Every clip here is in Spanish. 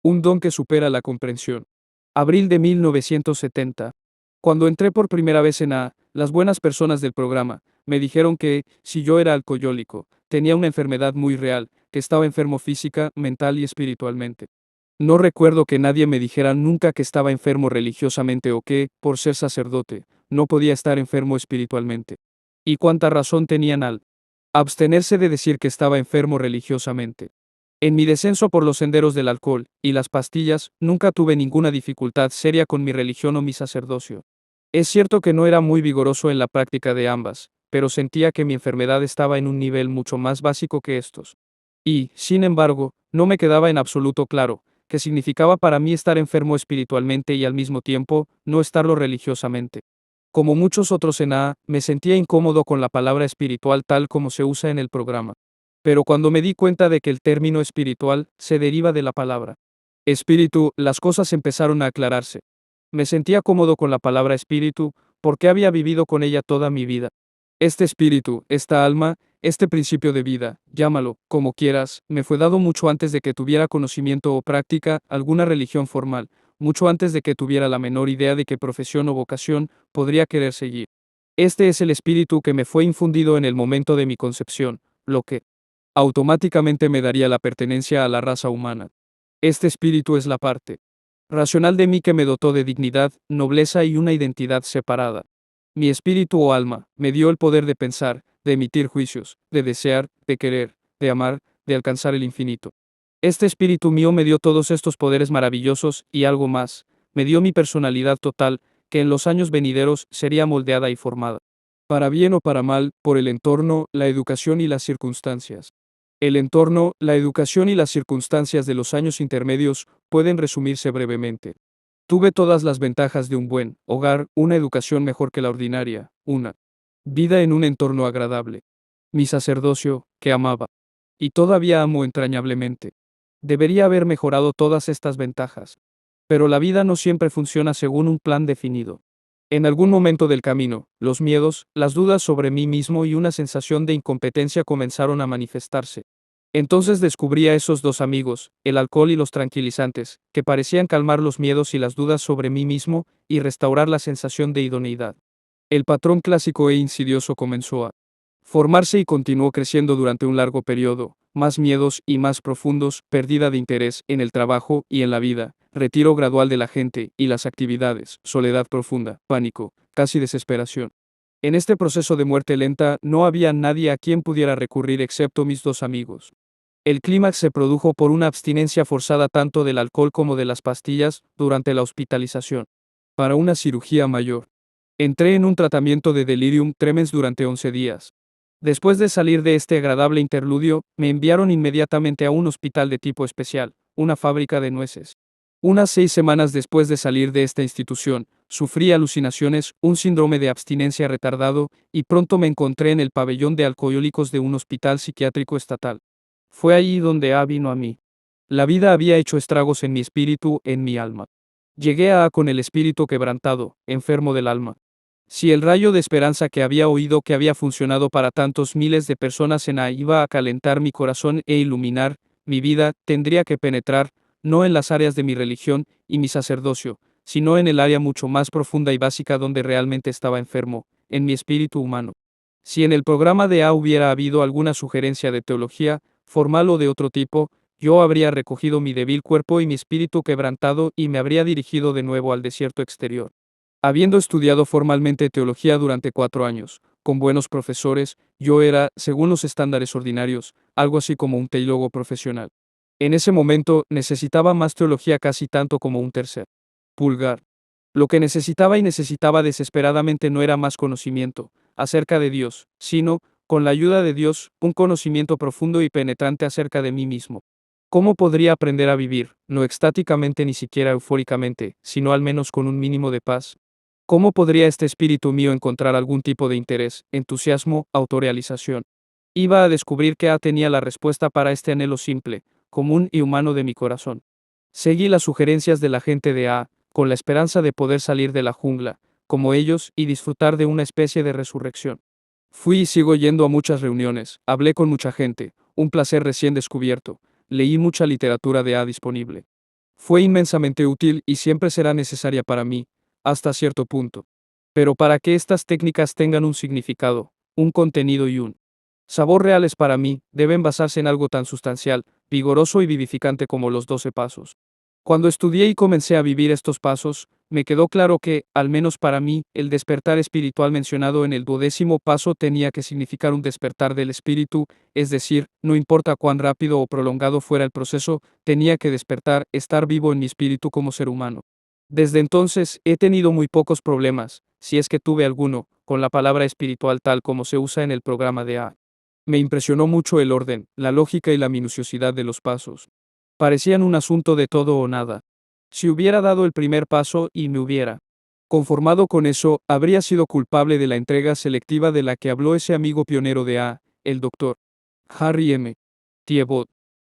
Un don que supera la comprensión. Abril de 1970. Cuando entré por primera vez en A, las buenas personas del programa me dijeron que, si yo era alcohólico, tenía una enfermedad muy real, que estaba enfermo física, mental y espiritualmente. No recuerdo que nadie me dijera nunca que estaba enfermo religiosamente o que, por ser sacerdote, no podía estar enfermo espiritualmente. ¿Y cuánta razón tenían al abstenerse de decir que estaba enfermo religiosamente? En mi descenso por los senderos del alcohol y las pastillas, nunca tuve ninguna dificultad seria con mi religión o mi sacerdocio. Es cierto que no era muy vigoroso en la práctica de ambas, pero sentía que mi enfermedad estaba en un nivel mucho más básico que estos. Y, sin embargo, no me quedaba en absoluto claro qué significaba para mí estar enfermo espiritualmente y al mismo tiempo no estarlo religiosamente. Como muchos otros en AA, me sentía incómodo con la palabra espiritual tal como se usa en el programa. Pero cuando me di cuenta de que el término espiritual se deriva de la palabra espíritu, las cosas empezaron a aclararse. Me sentía cómodo con la palabra espíritu, porque había vivido con ella toda mi vida. Este espíritu, esta alma, este principio de vida, llámalo, como quieras, me fue dado mucho antes de que tuviera conocimiento o práctica alguna religión formal, mucho antes de que tuviera la menor idea de qué profesión o vocación podría querer seguir. Este es el espíritu que me fue infundido en el momento de mi concepción, lo que automáticamente me daría la pertenencia a la raza humana. Este espíritu es la parte racional de mí que me dotó de dignidad, nobleza y una identidad separada. Mi espíritu o alma me dio el poder de pensar, de emitir juicios, de desear, de querer, de amar, de alcanzar el infinito. Este espíritu mío me dio todos estos poderes maravillosos y algo más, me dio mi personalidad total, que en los años venideros sería moldeada y formada, para bien o para mal, por el entorno, la educación y las circunstancias. El entorno, la educación y las circunstancias de los años intermedios pueden resumirse brevemente. Tuve todas las ventajas de un buen hogar, una educación mejor que la ordinaria, una vida en un entorno agradable. Mi sacerdocio, que amaba. Y todavía amo entrañablemente. Debería haber mejorado todas estas ventajas. Pero la vida no siempre funciona según un plan definido. En algún momento del camino, los miedos, las dudas sobre mí mismo y una sensación de incompetencia comenzaron a manifestarse. Entonces descubrí a esos dos amigos, el alcohol y los tranquilizantes, que parecían calmar los miedos y las dudas sobre mí mismo y restaurar la sensación de idoneidad. El patrón clásico e insidioso comenzó a formarse y continuó creciendo durante un largo periodo, más miedos y más profundos, pérdida de interés en el trabajo y en la vida, retiro gradual de la gente y las actividades, soledad profunda, pánico, casi desesperación. En este proceso de muerte lenta no había nadie a quien pudiera recurrir excepto mis dos amigos. El clímax se produjo por una abstinencia forzada tanto del alcohol como de las pastillas durante la hospitalización. Para una cirugía mayor. Entré en un tratamiento de delirium tremens durante 11 días. Después de salir de este agradable interludio, me enviaron inmediatamente a un hospital de tipo especial, una fábrica de nueces. Unas 6 semanas después de salir de esta institución, sufrí alucinaciones, un síndrome de abstinencia retardado, y pronto me encontré en el pabellón de alcohólicos de un hospital psiquiátrico estatal. Fue allí donde A vino a mí. La vida había hecho estragos en mi espíritu, en mi alma. Llegué a con el espíritu quebrantado, enfermo del alma. Si el rayo de esperanza que había oído que había funcionado para tantos miles de personas en A iba a calentar mi corazón e iluminar mi vida, tendría que penetrar, no en las áreas de mi religión y mi sacerdocio, sino en el área mucho más profunda y básica donde realmente estaba enfermo, en mi espíritu humano. Si en el programa de A hubiera habido alguna sugerencia de teología, formal o de otro tipo, yo habría recogido mi débil cuerpo y mi espíritu quebrantado y me habría dirigido de nuevo al desierto exterior. Habiendo estudiado formalmente teología durante 4 años, con buenos profesores, yo era, según los estándares ordinarios, algo así como un teólogo profesional. En ese momento, necesitaba más teología casi tanto como un tercer pulgar. Lo que necesitaba y necesitaba desesperadamente no era más conocimiento acerca de Dios, sino, con la ayuda de Dios, un conocimiento profundo y penetrante acerca de mí mismo. ¿Cómo podría aprender a vivir, no extáticamente ni siquiera eufóricamente, sino al menos con un mínimo de paz? ¿Cómo podría este espíritu mío encontrar algún tipo de interés, entusiasmo, autorrealización? Iba a descubrir que A tenía la respuesta para este anhelo simple, común y humano de mi corazón. Seguí las sugerencias de la gente de A, con la esperanza de poder salir de la jungla, como ellos, y disfrutar de una especie de resurrección. Fui y sigo yendo a muchas reuniones, hablé con mucha gente, un placer recién descubierto, leí mucha literatura de A disponible. Fue inmensamente útil y siempre será necesaria para mí, hasta cierto punto. Pero para que estas técnicas tengan un significado, un contenido y un sabor reales para mí, deben basarse en algo tan sustancial, vigoroso y vivificante como los 12 pasos. Cuando estudié y comencé a vivir estos pasos, me quedó claro que, al menos para mí, el despertar espiritual mencionado en el 12º paso tenía que significar un despertar del espíritu, es decir, no importa cuán rápido o prolongado fuera el proceso, tenía que despertar, estar vivo en mi espíritu como ser humano. Desde entonces, he tenido muy pocos problemas, si es que tuve alguno, con la palabra espiritual tal como se usa en el programa de A. Me impresionó mucho el orden, la lógica y la minuciosidad de los pasos. Parecían un asunto de todo o nada. Si hubiera dado el primer paso y me hubiera conformado con eso, habría sido culpable de la entrega selectiva de la que habló ese amigo pionero de A, el doctor Harry M. Tiebout,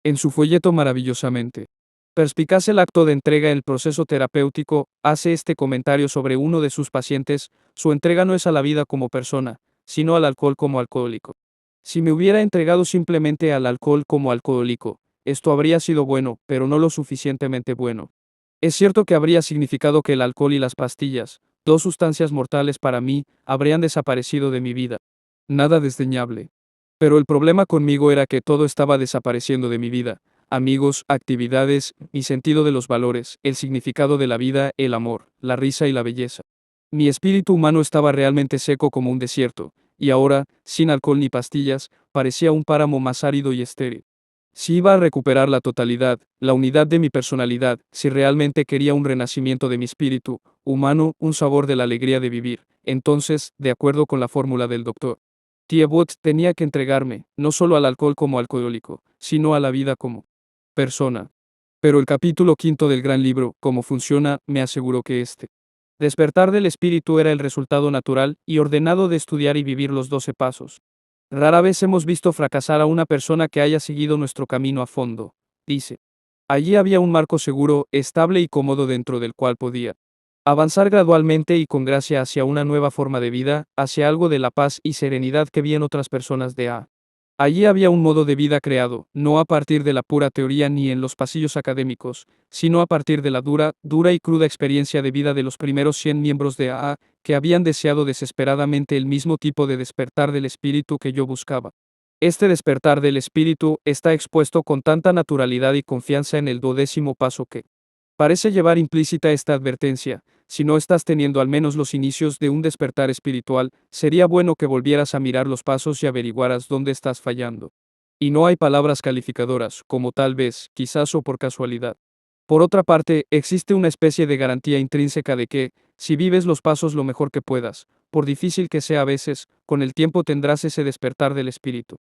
en su folleto maravillosamente perspicaz el acto de entrega en el proceso terapéutico, hace este comentario sobre uno de sus pacientes: su entrega no es a la vida como persona, sino al alcohol como alcohólico. Si me hubiera entregado simplemente al alcohol como alcohólico, esto habría sido bueno, pero no lo suficientemente bueno. Es cierto que habría significado que el alcohol y las pastillas, dos sustancias mortales para mí, habrían desaparecido de mi vida. Nada desdeñable. Pero el problema conmigo era que todo estaba desapareciendo de mi vida: amigos, actividades, mi sentido de los valores, el significado de la vida, el amor, la risa y la belleza. Mi espíritu humano estaba realmente seco como un desierto, y ahora, sin alcohol ni pastillas, parecía un páramo más árido y estéril. Si iba a recuperar la totalidad, la unidad de mi personalidad, si realmente quería un renacimiento de mi espíritu humano, un sabor de la alegría de vivir, entonces, de acuerdo con la fórmula del doctor Tiebout, tenía que entregarme, no solo al alcohol como alcohólico, sino a la vida como persona. Pero el capítulo 5 del gran libro, Cómo funciona, me aseguró que este despertar del espíritu era el resultado natural y ordenado de estudiar y vivir los 12 pasos. Rara vez hemos visto fracasar a una persona que haya seguido nuestro camino a fondo, dice. Allí había un marco seguro, estable y cómodo dentro del cual podía avanzar gradualmente y con gracia hacia una nueva forma de vida, hacia algo de la paz y serenidad que vi en otras personas de A. Allí había un modo de vida creado, no a partir de la pura teoría ni en los pasillos académicos, sino a partir de la dura y cruda experiencia de vida de los primeros 100 miembros de AA, que habían deseado desesperadamente el mismo tipo de despertar del espíritu que yo buscaba. Este despertar del espíritu está expuesto con tanta naturalidad y confianza en el 12º paso que parece llevar implícita esta advertencia: si no estás teniendo al menos los inicios de un despertar espiritual, sería bueno que volvieras a mirar los pasos y averiguaras dónde estás fallando. Y no hay palabras calificadoras, como tal vez, quizás o por casualidad. Por otra parte, existe una especie de garantía intrínseca de que, si vives los pasos lo mejor que puedas, por difícil que sea a veces, con el tiempo tendrás ese despertar del espíritu.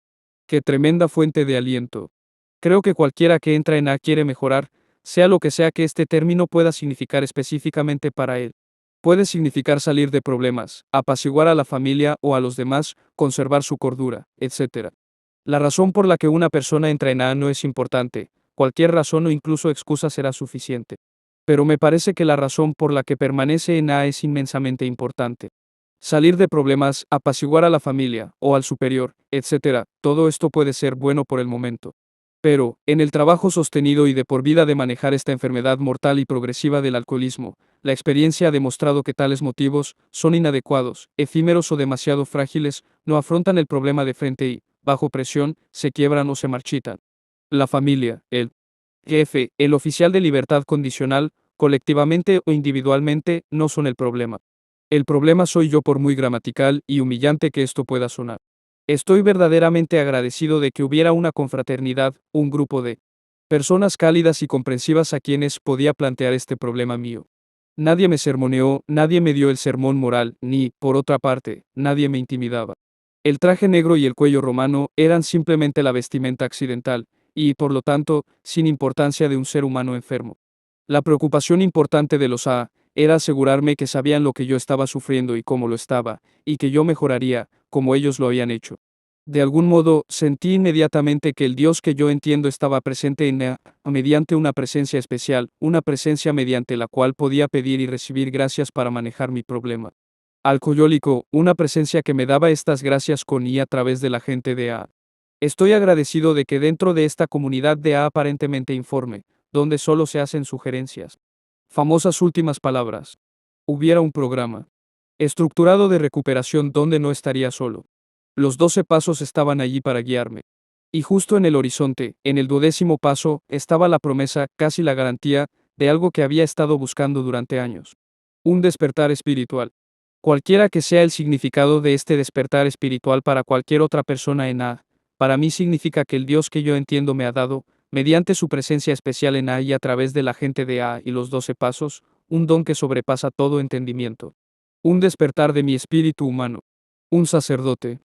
¡Qué tremenda fuente de aliento! Creo que cualquiera que entra en A quiere mejorar, sea lo que sea que este término pueda significar específicamente para él. Puede significar salir de problemas, apaciguar a la familia o a los demás, conservar su cordura, etc. La razón por la que una persona entra en A no es importante, cualquier razón o incluso excusa será suficiente. Pero me parece que la razón por la que permanece en A es inmensamente importante. Salir de problemas, apaciguar a la familia, o al superior, etc., todo esto puede ser bueno por el momento. Pero, en el trabajo sostenido y de por vida de manejar esta enfermedad mortal y progresiva del alcoholismo, la experiencia ha demostrado que tales motivos son inadecuados, efímeros o demasiado frágiles, no afrontan el problema de frente y, bajo presión, se quiebran o se marchitan. La familia, el jefe, el oficial de libertad condicional, colectivamente o individualmente, no son el problema. El problema soy yo, por muy gramatical y humillante que esto pueda sonar. Estoy verdaderamente agradecido de que hubiera una confraternidad, un grupo de personas cálidas y comprensivas a quienes podía plantear este problema mío. Nadie me sermoneó, nadie me dio el sermón moral, ni, por otra parte, nadie me intimidaba. El traje negro y el cuello romano eran simplemente la vestimenta accidental, y, por lo tanto, sin importancia de un ser humano enfermo. La preocupación importante de los A era asegurarme que sabían lo que yo estaba sufriendo y cómo lo estaba, y que yo mejoraría, como ellos lo habían hecho. De algún modo, sentí inmediatamente que el Dios que yo entiendo estaba presente en A, mediante una presencia especial, una presencia mediante la cual podía pedir y recibir gracias para manejar mi problema alcohólico, una presencia que me daba estas gracias con y a través de la gente de A. Estoy agradecido de que dentro de esta comunidad de A aparentemente informe, donde solo se hacen sugerencias. Famosas últimas palabras. Hubiera un programa estructurado de recuperación donde no estaría solo. Los 12 pasos estaban allí para guiarme. Y justo en el horizonte, en el 12º paso, estaba la promesa, casi la garantía, de algo que había estado buscando durante años. Un despertar espiritual. Cualquiera que sea el significado de este despertar espiritual para cualquier otra persona en A, para mí significa que el Dios que yo entiendo me ha dado, mediante su presencia especial en A y a través de la gente de A y los 12 pasos, un don que sobrepasa todo entendimiento. Un despertar de mi espíritu humano. Un sacerdote.